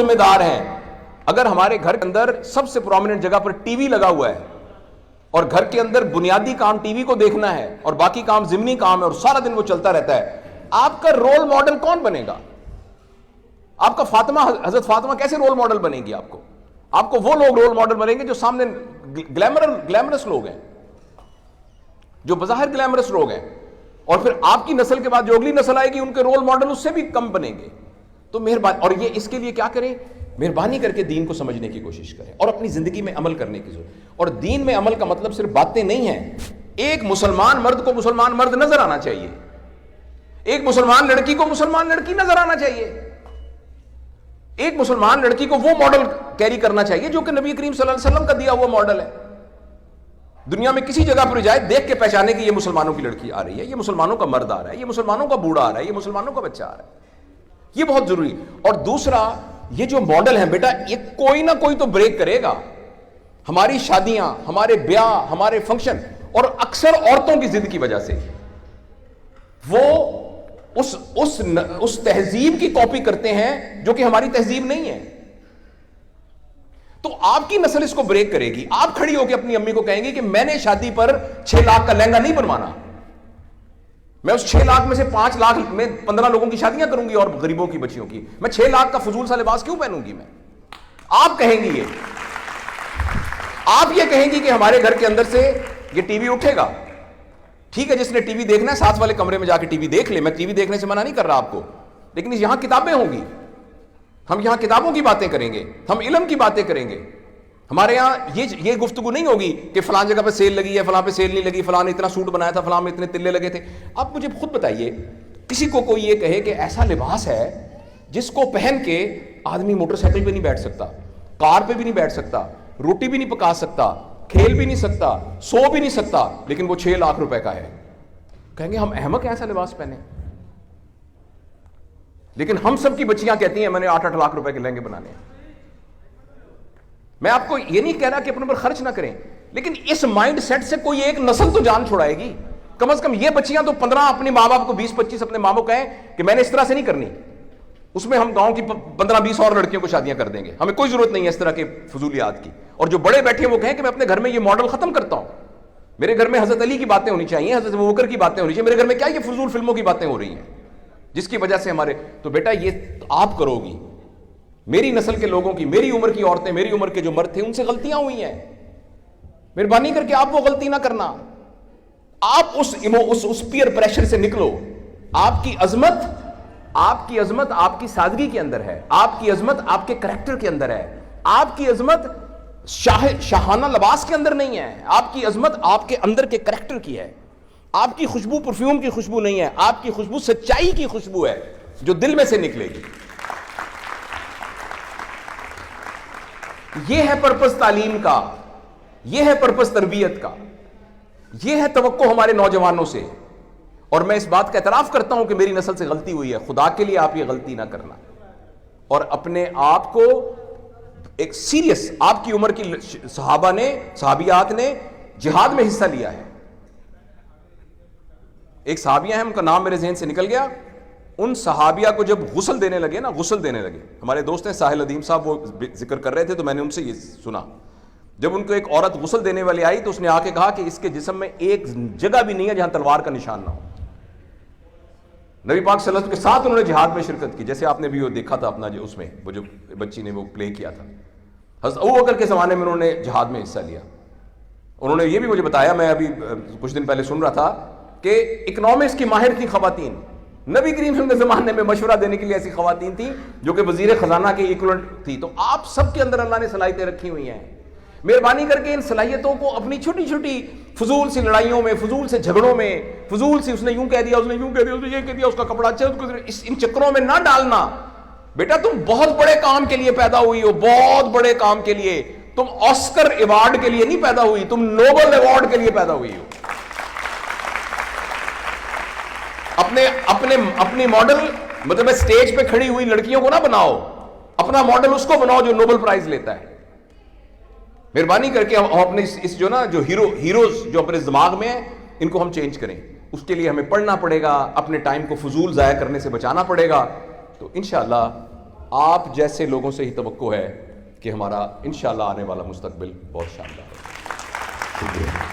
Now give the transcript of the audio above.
ذمہ دار ہیں. اگر ہمارے گھر کے اندر سب سے پرومیننٹ جگہ پر ٹی وی لگا ہوا ہے اور گھر کے اندر بنیادی کام ٹی وی کو دیکھنا ہے اور باقی کام ضمنی کام ہے اور سارا دن وہ چلتا رہتا ہے, آپ کا رول ماڈل کون بنے گا؟ آپ کا فاطمہ, حضرت فاطمہ کیسے رول ماڈل بنے گی؟ آپ کو وہ لوگ رول ماڈل بنیں گے جو سامنے گلیمرس لوگ ہیں, جو بظاہر گلیمرس لوگ ہیں, اور پھر آپ کی نسل کے بعد جو اگلی نسل آئے گی ان کے رول ماڈل اس سے بھی کم بنیں گے. تو مہربانی, اور یہ اس کے لیے کیا کریں؟ مہربانی کر کے دین کو سمجھنے کی کوشش کریں اور اپنی زندگی میں عمل کرنے کی ضرورت. اور دین میں عمل کا مطلب صرف باتیں نہیں ہیں. ایک مسلمان مرد کو مسلمان مرد نظر آنا چاہیے, ایک مسلمان لڑکی کو مسلمان لڑکی نظر آنا چاہیے, ایک مسلمان لڑکی کو وہ ماڈل کیری کرنا چاہیے جو کہ نبی کریم صلی اللہ علیہ وسلم کا دیا ہوا ماڈل ہے. دنیا میں کسی جگہ پر جائے دیکھ کے پہچانے کہ یہ مسلمانوں کی لڑکی آ رہی ہے, یہ مسلمانوں کا مرد آ رہا ہے, یہ مسلمانوں کا بوڑھا آ رہا ہے, یہ مسلمانوں کا بچہ آ رہا ہے. یہ بہت ضروری. اور دوسرا, یہ جو ماڈل ہے بیٹا, یہ کوئی نہ کوئی تو بریک کرے گا. ہماری شادیاں, ہمارے بیاہ, ہمارے فنکشن, اور اکثر عورتوں کی ضد کی وجہ سے وہ اس تہذیب کی کاپی کرتے ہیں جو کہ ہماری تہذیب نہیں ہے. تو آپ کی نسل اس کو بریک کرے گی. آپ کھڑی ہو کے اپنی امی کو کہیں گے کہ میں نے شادی پر 6 لاکھ کا لہنگا نہیں بنوانا, میں اس 6 لاکھ میں سے 5 لاکھ میں 15 لوگوں کی شادیاں کروں گی اور غریبوں کی بچیوں کی, میں 6 لاکھ کا فضول سا لباس کیوں پہنوں گی میں. آپ کہیں گی, آپ یہ کہیں گی کہ ہمارے گھر کے اندر سے یہ ٹی وی اٹھے گا. ٹھیک ہے, جس نے ٹی وی دیکھنا ہے ساتھ والے کمرے میں جا کے ٹی وی دیکھ لے, میں ٹی وی دیکھنے سے منع نہیں کر رہا آپ کو, لیکن یہاں کتابیں ہوں گی, ہم یہاں کتابوں کی باتیں کریں گے, ہم علم کی باتیں کریں گے. ہمارے یہاں یہ گفتگو نہیں ہوگی کہ فلاں جگہ پہ سیل لگی ہے, فلاں پہ سیل نہیں لگی, فلاں نے اتنا سوٹ بنایا تھا, فلاں میں اتنے تلے لگے تھے. آپ مجھے خود بتائیے, کسی کو کوئی یہ کہے کہ ایسا لباس ہے جس کو پہن کے آدمی موٹر سائیکل پہ نہیں بیٹھ سکتا, کار پہ بھی نہیں بیٹھ سکتا, روٹی بھی نہیں پکا سکتا, کھیل بھی نہیں سکتا, سو بھی نہیں سکتا, لیکن وہ 6 لاکھ روپے کا ہے. کہیں گے ہم احمق ہیں ایسا لباس پہنے. لیکن ہم سب کی بچیاں کہتی ہیں میں نے 8-8 لاکھ روپے کے لہنگے بنانے ہیں. میں آپ کو یہ نہیں کہہ رہا کہ اپنے پر خرچ نہ کریں, لیکن اس مائنڈ سیٹ سے کوئی ایک نسل تو جان چھڑائے گی. کم از کم یہ بچیاں تو 15 اپنے ماں باپ کو 20-25 اپنے ماں باپ کہیں کہ میں نے اس طرح سے نہیں کرنی, اس میں ہم گاؤں کی 15-20 اور لڑکیوں کو شادیاں کر دیں گے, ہمیں کوئی ضرورت نہیں ہے اس طرح کے فضولیات کی. اور جو بڑے بیٹھے ہیں وہ کہیں کہ میں اپنے گھر میں یہ ماڈل ختم کرتا ہوں, میرے گھر میں حضرت علی کی باتیں ہونی چاہیے, حضرت ابوبکر کی باتیں ہونی چاہیے, میرے گھر میں کیا یہ فضول فلموں کی باتیں ہو رہی ہیں جس کی وجہ سے ہمارے. تو بیٹا یہ آپ کرو گی, میری نسل کے لوگوں کی, میری عمر کی عورتیں, میری عمر کے جو مرد تھے ان سے غلطیاں ہوئی ہیں, مہربانی کر کے آپ وہ غلطی نہ کرنا. آپ اس پیئر پریشر سے نکلو. آپ کی عظمت آپ کی سادگی کے اندر ہے, آپ کی عظمت آپ کے کریکٹر کے اندر ہے, آپ کی عظمت شاہانہ لباس کے اندر نہیں ہے, آپ کی عظمت آپ کے اندر کے کریکٹر کی ہے. آپ کی خوشبو پرفیوم کی خوشبو نہیں ہے, آپ کی خوشبو سچائی کی خوشبو ہے جو دل میں سے نکلے گی. یہ ہے پرپس تعلیم کا, یہ ہے پرپس تربیت کا, یہ ہے توقع ہمارے نوجوانوں سے. اور میں اس بات کا اعتراف کرتا ہوں کہ میری نسل سے غلطی ہوئی ہے. خدا کے لیے آپ یہ غلطی نہ کرنا, اور اپنے آپ کو ایک سیریس, آپ کی عمر کی صحابیات نے جہاد میں حصہ لیا ہے. ایک صحابیہ ہیں, ان کا نام میرے ذہن سے نکل گیا. ان صحابیہ کو جب غسل دینے لگے, ہمارے دوست ہیں ساحل ادیم صاحب, وہ ذکر کر رہے تھے تو میں نے ان سے یہ سنا. جب ان کو ایک عورت غسل دینے والی آئی تو اس نے آ کے کہا کہ اس کے جسم میں ایک جگہ بھی نہیں ہے جہاں تلوار کا نشان نہ ہو. نبی پاک صلی اللہ علیہ وسلم کے ساتھ انہوں نے جہاد میں شرکت کی, جیسے آپ نے بھی وہ دیکھا تھا اپنا جو اس میں وہ جو بچی نے وہ پلے کیا تھا. حضرت ابوبکر کے زمانے میں انہوں نے جہاد میں حصہ لیا. انہوں نے یہ بھی مجھے بتایا, میں ابھی کچھ دن پہلے سن رہا تھا کہ اکنامکس کی ماہر تھی خواتین. نبی کریم صلی اللہ علیہ وسلم کے زمانے میں مشورہ دینے کے لیے ایسی خواتین تھیں جو کہ وزیر خزانہ کے ایکویولنٹ تھی. تو آپ سب کے اندر اللہ نے صلاحیتیں رکھی ہوئی ہیں. مہربانی کر کے ان صلاحیتوں کو اپنی چھوٹی چھوٹی فضول سی لڑائیوں میں, فضول سے جھگڑوں میں, فضول سی اس نے یوں کہہ دیا, اس نے یوں کہہ دیا, اس نے یہ کہہ دیا, اس کا کپڑا اچھا ہے, ان چکروں میں نہ ڈالنا. بیٹا تم بہت بڑے کام کے لیے پیدا ہوئی ہو, بہت بڑے کام کے لیے. تم آسکر ایوارڈ کے لیے نہیں پیدا ہوئی, تم نوبل ایوارڈ کے لیے پیدا ہوئی ہو. اپنے ماڈل مطلب اسٹیج پہ کھڑی ہوئی لڑکیوں کو نہ بناؤ, اپنا ماڈل اس کو بناؤ جو نوبل پرائز لیتا ہے. مہربانی کر کے ہم اپنے اس جو نا جو ہیروز جو اپنے دماغ میں ہیں ان کو ہم چینج کریں. اس کے لیے ہمیں پڑھنا پڑے گا, اپنے ٹائم کو فضول ضائع کرنے سے بچانا پڑے گا. تو انشاءاللہ آپ جیسے لوگوں سے ہی توقع ہے کہ ہمارا انشاءاللہ آنے والا مستقبل بہت شاندار ہے. شکریہ.